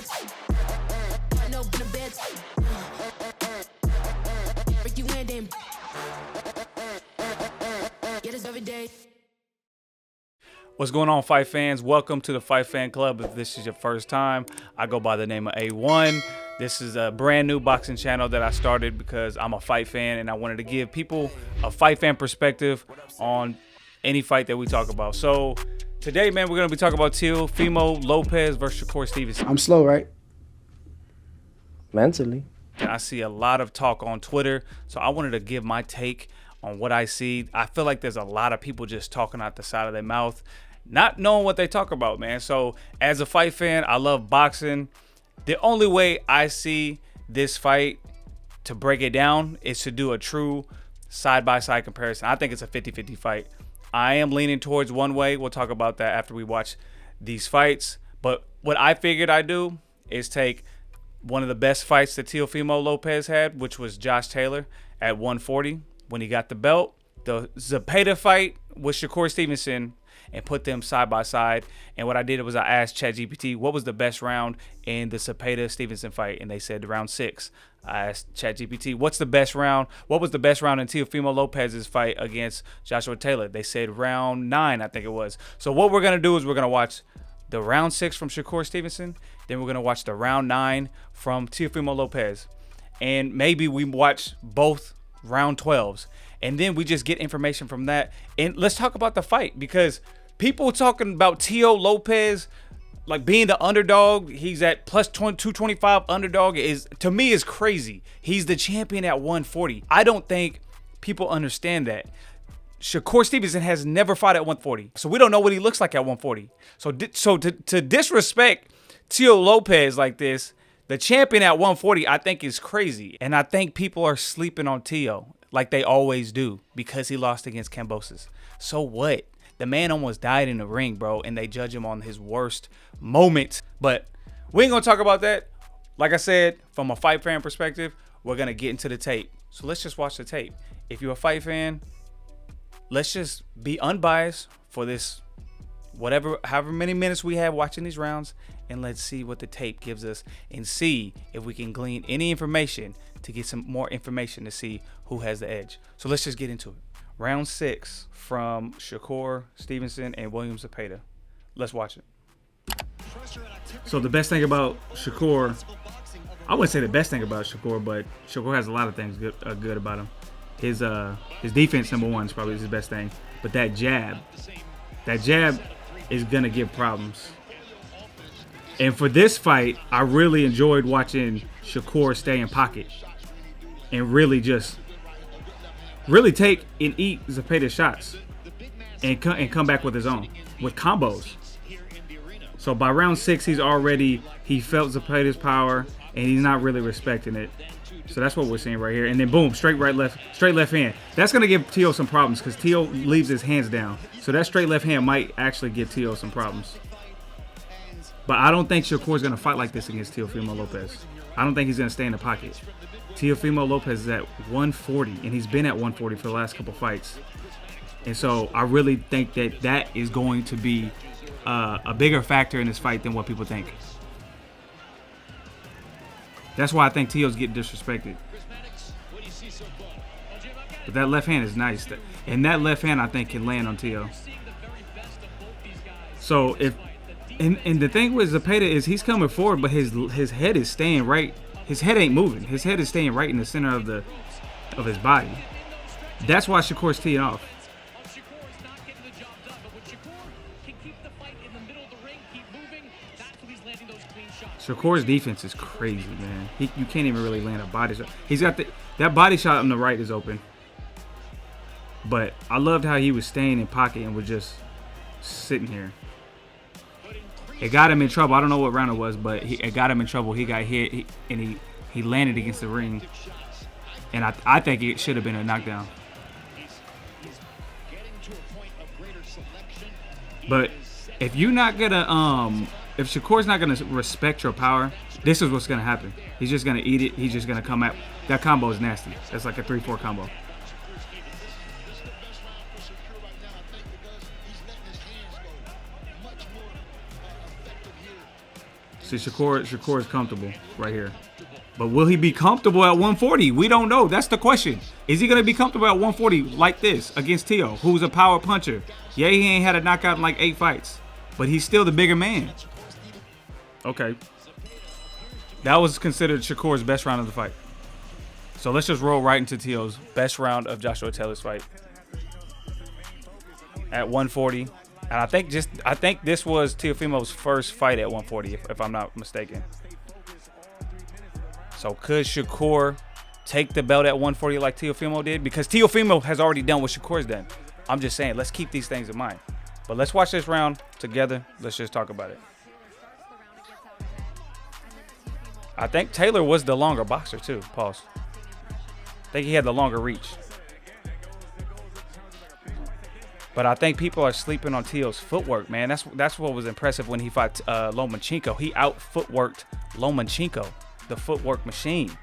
bed. No, in a bed. Break you in, then. Get us every day. What's going on, Fight fans? Welcome to the Fight Fan Club. If this is your first time, I go by the name of A1. This is a brand new boxing channel that I started because I'm a fight fan and I wanted to give people a fight fan perspective on any fight that we talk about. So today, man, we're going to be talking about Teofimo Lopez versus Shakur Stevenson. I'm slow, right? Mentally. And I see a lot of talk on Twitter, so I wanted to give my take on what I see. I feel like there's a lot of people just talking out the side of their mouth, not knowing what they talk about, man. So as a fight fan, I love boxing. The only way I see this fight to break it down is to do a true side-by-side comparison. I think it's a 50-50 fight. I am leaning towards one way. We'll talk about that after we watch these fights. But what I figured I'd do is take one of the best fights that Teofimo Lopez had, which was Josh Taylor at 140 when he got the belt, the Zepeda fight with Shakur Stevenson, and put them side by side. And what I did was I asked ChatGPT what was the best round in the Zepeda Stevenson fight, and they said round 6. I asked ChatGPT what's the best round? What was the best round in Teofimo Lopez's fight against Joshua Taylor? They said round 9, I think it was. So what we're gonna do is we're gonna watch the round 6 from Shakur Stevenson, then we're gonna watch the round 9 from Teofimo Lopez, and maybe we watch both round 12s, and then we just get information from that. And let's talk about the fight, because people talking about Teo Lopez like being the underdog, he's at plus 225 underdog, is to me is crazy. He's the champion at 140. I don't think people understand that. Shakur Stevenson has never fought at 140, so we don't know what he looks like at 140. So to disrespect Teo Lopez like this, the champion at 140, I think is crazy. And I think people are sleeping on Teo like they always do because he lost against Kambosos. So what? The man almost died in the ring, bro, and they judge him on his worst moments. But we ain't gonna talk about that. Like I said, from a fight fan perspective, we're gonna get into the tape. So let's just watch the tape. If you're a fight fan, let's just be unbiased for this however many minutes we have watching these rounds, and let's see what the tape gives us and see if we can glean any information to get some more information to see who has the edge. So let's just get into it. Round 6 from Shakur Stevenson and William Zepeda. Let's watch it. So the best thing about Shakur, I wouldn't say the best thing about Shakur, but Shakur has a lot of things good about him. His defense, number 1, is probably his best thing. But that jab is gonna give problems. And for this fight, I really enjoyed watching Shakur stay in pocket and really take and eat Zepeda's shots and come back with his own, with combos. So by round 6, he felt Zepeda's power and he's not really respecting it. So that's what we're seeing right here. And then boom, straight left hand. That's gonna give Teo some problems because Teo leaves his hands down. So that straight left hand might actually give Teo some problems. But I don't think Shakur's gonna fight like this against Teofimo Lopez. I don't think he's gonna stay in the pocket. Teofimo Lopez is at 140, and he's been at 140 for the last couple fights. And so I really think that is going to be a bigger factor in this fight than what people think. That's why I think Teo's getting disrespected. But that left hand is nice. And that left hand, I think, can land on Teo. So and the thing with Zepeda is he's coming forward, but his head is staying right. His head ain't moving. His head is staying right in the center of his body. That's why Shakur's teeing off. Shakur's defense is crazy, man. You can't even really land a body shot. He's got that body shot on the right is open. But I loved how he was staying in pocket and was just sitting here. It got him in trouble. I don't know what round it was, but it got him in trouble. He got hit and he landed against the ring. And I think it should have been a knockdown. But if you're not gonna if Shakur's not gonna respect your power, this is what's gonna happen. He's just gonna eat it. He's just gonna come at that combo is nasty. That's like a 3-4 combo. See, Shakur is comfortable right here. But will he be comfortable at 140? We don't know. That's the question. Is he going to be comfortable at 140 like this against Teo, who's a power puncher? Yeah, he ain't had a knockout in like 8 fights, but he's still the bigger man. Okay. That was considered Shakur's best round of the fight. So let's just roll right into Teo's best round of Joshua Taylor's fight at 140. And I think this was Teofimo's first fight at 140, if I'm not mistaken. So could Shakur take the belt at 140 like Teofimo did? Because Teofimo has already done what Shakur's done. I'm just saying, let's keep these things in mind. But let's watch this round together. Let's just talk about it. I think Taylor was the longer boxer too. Pause. I think he had the longer reach. But I think people are sleeping on Teo's footwork, man. That's what was impressive when he fought Lomachenko. He out-footworked Lomachenko, the footwork machine.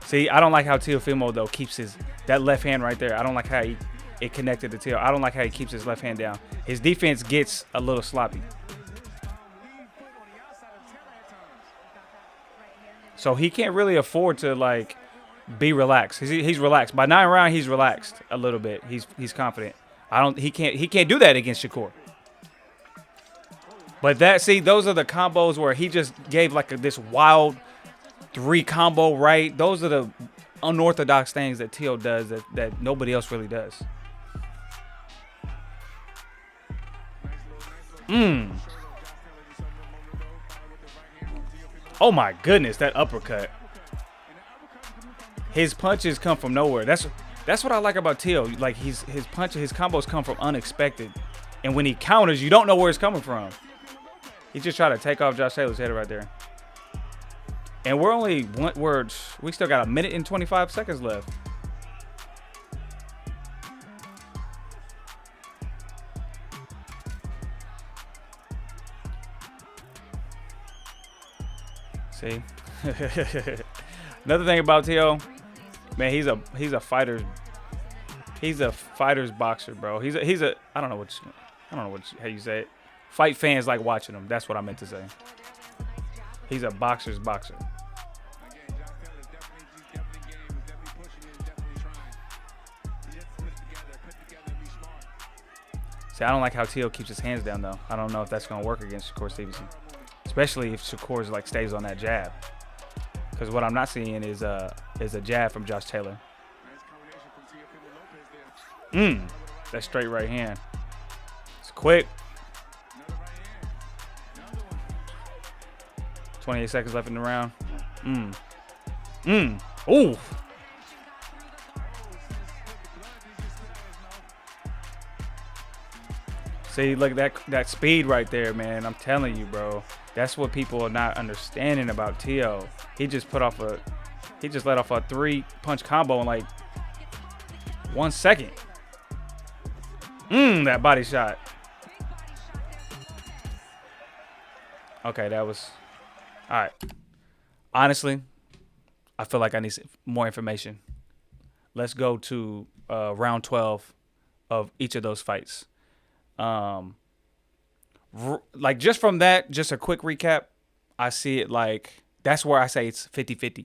See, I don't like how Teofimo, though, keeps that left hand right there. I don't like how it connected to Teo. I don't like how he keeps his left hand down. His defense gets a little sloppy. So he can't really afford to, like, be relaxed. He's relaxed. By 9 rounds, he's relaxed a little bit. He's confident. He can't do that against Shakur. But those are the combos where he just gave like this wild 3 combo right. Those are the unorthodox things that Teo does that nobody else really does. Oh my goodness, that uppercut. His punches come from nowhere. That's what I like about Teo. Like his combos come from unexpected. And when he counters, you don't know where it's coming from. He just tried to take off Josh Taylor's head right there. And we still got 1 minute and 25 seconds left. See? Another thing about Teo, man, he's a fighter's boxer, bro. He's a I don't know how you say it. Fight fans like watching him. That's what I meant to say. He's a boxer's boxer. See, I don't like how Teo keeps his hands down though. I don't know if that's gonna work against Shakur Stevenson. Especially if Shakur's like stays on that jab. Because what I'm not seeing is a jab from Josh Taylor. That straight right hand. It's quick. 28 seconds left in the round. Ooh. See, look at that speed right there, man. I'm telling you, bro. That's what people are not understanding about Teo. He just let off a 3-punch combo in like 1 second. That body shot. Okay, that was all right. Honestly, I feel like I need more information. Let's go to round 12 of each of those fights. Like just from that, just a quick recap, I see it like that's where I say it's 50-50.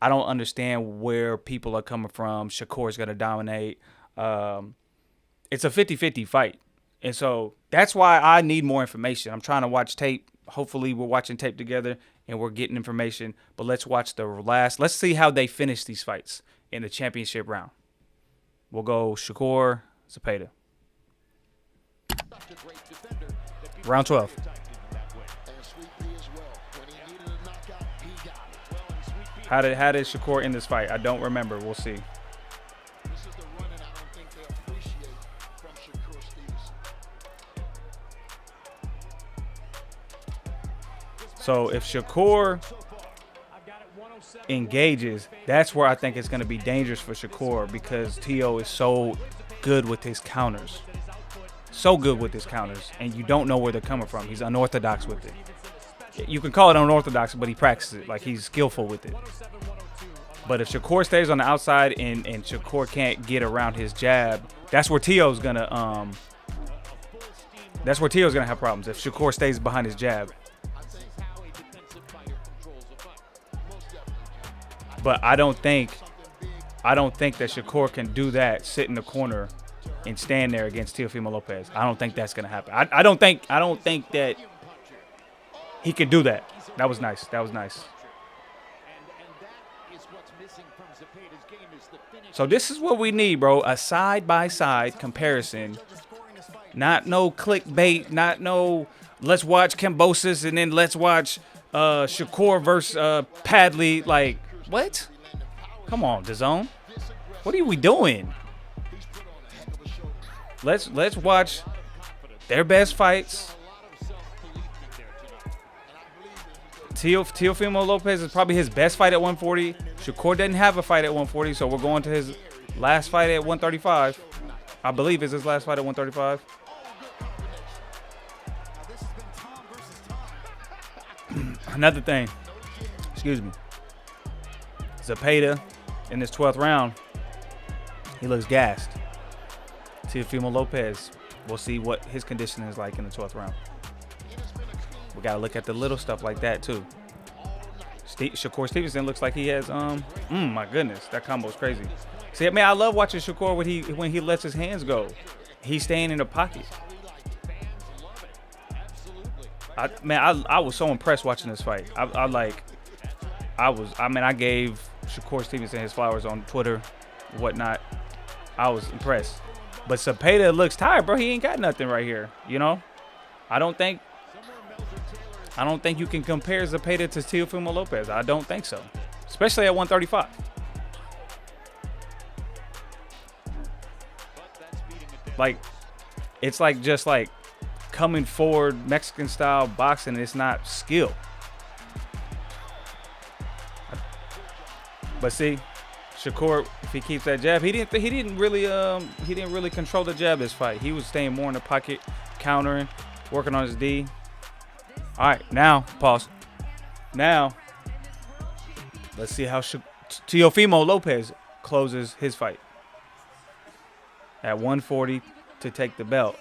I don't understand where people are coming from. Shakur's going to dominate. It's a 50-50 fight. And so that's why I need more information. I'm trying to watch tape. Hopefully we're watching tape together and we're getting information. But let's watch let's see how they finish these fights in the championship round. We'll go Shakur, Zepeda. Round 12. How did Shakur end this fight? I don't remember. We'll see. So if Shakur engages, that's where I think it's going to be dangerous for Shakur because Teo is so good with his counters. So good with his counters, and you don't know where they're coming from. He's unorthodox with it. You can call it unorthodox, but he practices it. Like, he's skillful with it. But if Shakur stays on the outside and Shakur can't get around his jab, that's where Teo's gonna have problems if Shakur stays behind his jab. But I don't think that Shakur can do that, sit in the corner and stand there against Teofimo Lopez. I don't think that's gonna happen. I don't think that he can do that. That was nice. So this is what we need, bro. A side-by-side comparison. Not no clickbait. Not no let's watch Kambosos and then let's watch Shakur versus Padley. Like, what? Come on, DAZN. What are we doing? Let's watch their best fights. Teofimo Lopez is probably his best fight at 140. Shakur didn't have a fight at 140, so we're going to his last fight at 135. I believe it's his last fight at 135. Another thing, excuse me. Zepeda in this 12th round, he looks gassed. Teofimo Lopez, we'll see what his condition is like in the 12th round. We got to look at the little stuff like that, too. Shakur Stevenson looks like he has, my goodness, that combo is crazy. See, man, I love watching Shakur when he lets his hands go. He's staying in the pocket. I was so impressed watching this fight. I gave Shakur Stevenson his flowers on Twitter, whatnot. I was impressed. But Zepeda looks tired, bro. He ain't got nothing right here, you know? I don't think you can compare Zepeda to Teofimo Lopez. I don't think so. Especially at 135. Like, it's like just like coming forward Mexican style boxing. It's not skill. But see, Shakur, if he keeps that jab, he didn't really control the jab this fight. He was staying more in the pocket, countering, working on his D. All right, now pause. Now let's see how Teofimo Lopez closes his fight at 140 to take the belt.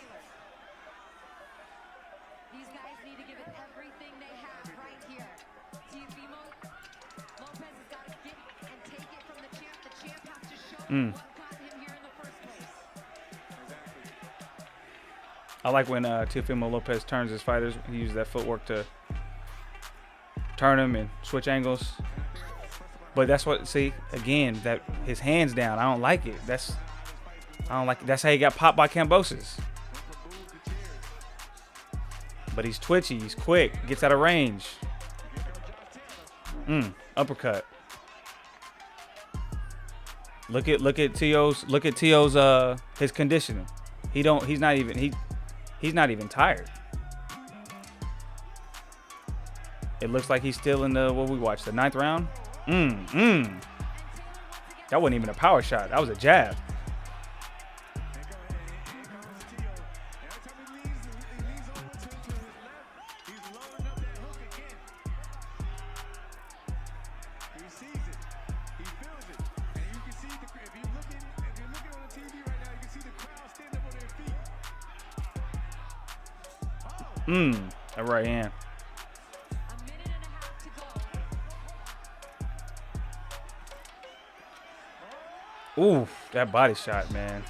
These guys need to give it everything they have right here. Teofimo Lopez has got to get and take it from the champ. The champ has to show what got him here in the first place. I like when Teofimo Lopez turns his fighters. He uses that footwork to turn him and switch angles. But that's what, see, again, that his hands down. I don't like it. That's how he got popped by Kambosos. But he's twitchy. He's quick. Gets out of range. Uppercut. Look at Teo's his conditioning. He's not even tired. It looks like he's still in the what we watched, the 9th round. That wasn't even a power shot. That was a jab. A right hand. Ooh, that body shot, man.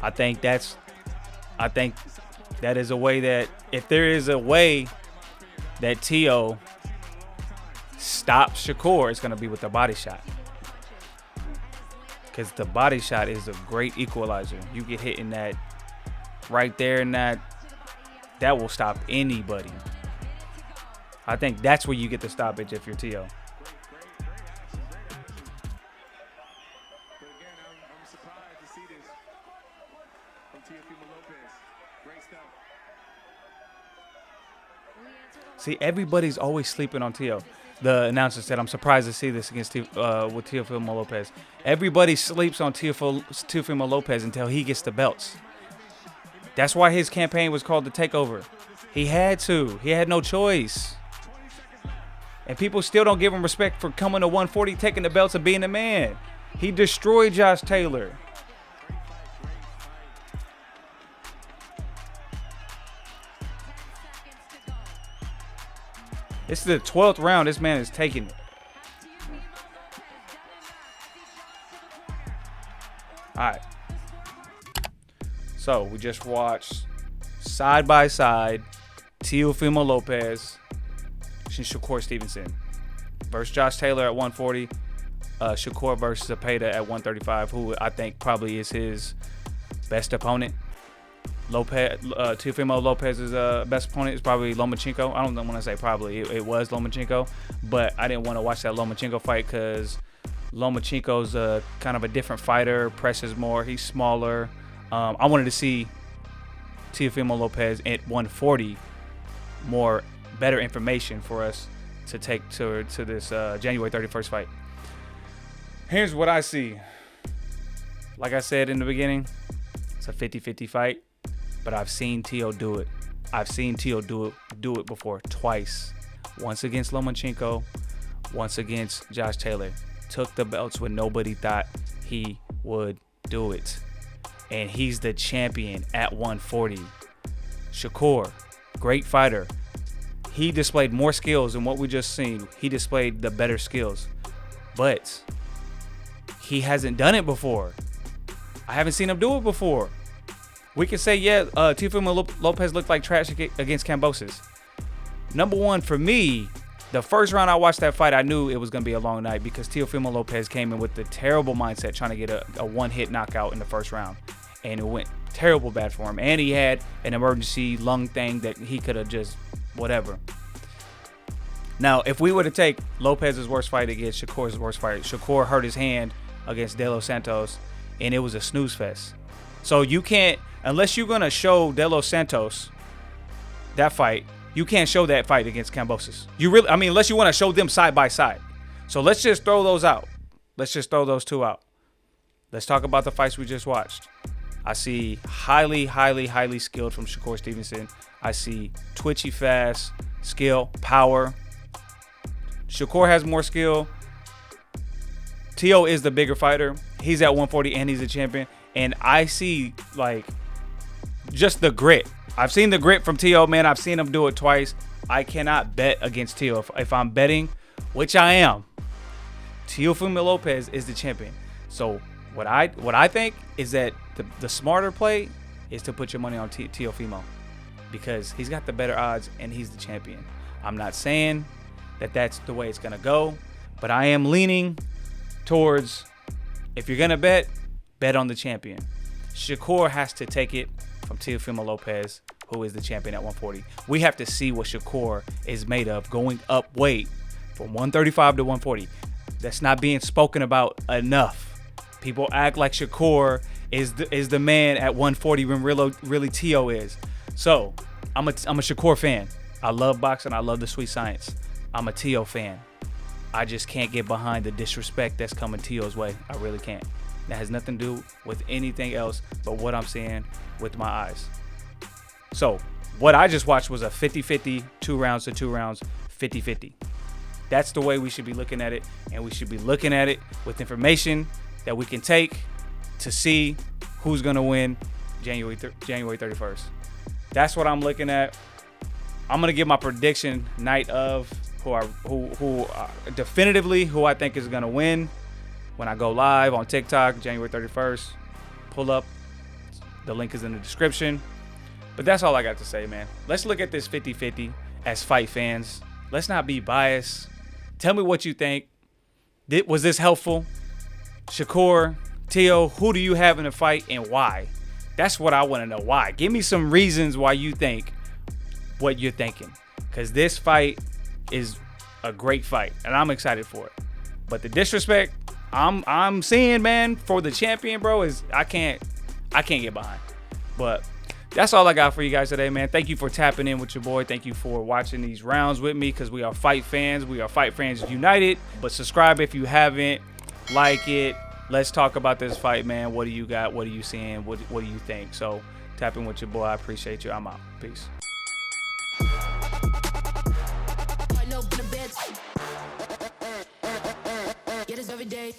I think that is a way that, if there is a way that Teo stops Shakur, it's going to be with the body shot. Because the body shot is a great equalizer. You get hit in that right there, and that will stop anybody. I think that's where you get the stoppage if you're Teo. See, everybody's always sleeping on Teo. The announcer said, "I'm surprised to see this against with Teofimo Lopez." Everybody sleeps on Teofimo Lopez until he gets the belts. That's why his campaign was called The Takeover. He had to. He had no choice. And people still don't give him respect for coming to 140, taking the belts, and being the man. He destroyed Josh Taylor. This is the 12th round. This man is taking it. All right. So we just watched side by side Teofimo Lopez and Shakur Stevenson versus Josh Taylor at 140. Shakur versus Zepeda at 135, who I think probably is his best opponent. Teofimo Lopez's best opponent is probably Lomachenko. I don't want to say probably. It was Lomachenko, but I didn't want to watch that Lomachenko fight because Lomachenko's kind of a different fighter, presses more, he's smaller. I wanted to see Teofimo Lopez at 140, better information for us to take to this January 31st fight. Here's what I see. Like I said in the beginning, it's a 50-50 fight. But I've seen Teo do it. I've seen Teo do it before twice. Once against Lomachenko, once against Josh Taylor. Took the belts when nobody thought he would do it. And he's the champion at 140. Shakur, great fighter. He displayed more skills than what we just seen. He displayed the better skills. But he hasn't done it before. I haven't seen him do it before. We can say, yeah, Teofimo Lopez looked like trash against Kambosos. Number one, for me, the first round I watched that fight, I knew it was going to be a long night because Teofimo Lopez came in with the terrible mindset trying to get a one-hit knockout in the first round. And it went terrible bad for him. And he had an emergency lung thing that he could have just whatever. Now, if we were to take Lopez's worst fight against Shakur's worst fight, Shakur hurt his hand against De Los Santos, and it was a snooze fest. So you can't, unless you're going to show De Los Santos that fight, you can't show that fight against Kambosos. Unless you want to show them side by side. So let's just throw those out. Let's just throw those two out. Let's talk about the fights we just watched. I see highly skilled from Shakur Stevenson. I see twitchy fast, skill, power. Shakur has more skill. Teo is the bigger fighter. He's at 140 and he's a champion. And I see, like, just the grit. I've seen the grit from Teo, man. I've seen him do it twice. I cannot bet against Teo. If I'm betting, which I am, Teofimo Lopez is the champion. So what I think is that the smarter play is to put your money on Teofimo because he's got the better odds and he's the champion. I'm not saying that that's the way it's going to go, but I am leaning towards, if you're going to bet on the champion. Shakur has to take it from Teofimo Lopez, who is the champion at 140. We have to see what Shakur is made of going up weight from 135 to 140. That's not being spoken about enough. People act like Shakur is the man at 140 when really Teo is. So I'm a Shakur fan. I love boxing. I love the sweet science. I'm a Teo fan. I just can't get behind the disrespect that's coming Teo's way. I really can't. That has nothing to do with anything else but what I'm seeing with my eyes. So what I just watched was a 50-50, 2 rounds to 2 rounds, 50-50. That's the way we should be looking at it, and we should be looking at it with information that we can take to see who's going to win January 31st. That's what I'm looking at. I'm going to give my prediction night of who definitively who I think is going to win when I go live on TikTok January 31st. Pull up. The link is in the description. But that's all I got to say, man. Let's look at this 50-50 as fight fans. Let's not be biased. Tell me what you think. Was this helpful? Shakur, Teo, who do you have in the fight and why? That's what I want to know. Why? Give me some reasons why you think what you're thinking. Because this fight is a great fight, and I'm excited for it. But the disrespect I'm seeing, man, for the champion, bro, is I can't get behind. But that's all I got for you guys today, man. Thank you for tapping in with your boy. Thank you for watching these rounds with me because we are fight fans. We are fight fans united. But subscribe if you haven't. Like it. Let's talk about this fight, man. What do you got? What are you seeing? What do you think? So Tap in with your boy. I appreciate you. I'm out. Peace. I know, been a bad. Yeah, this every day.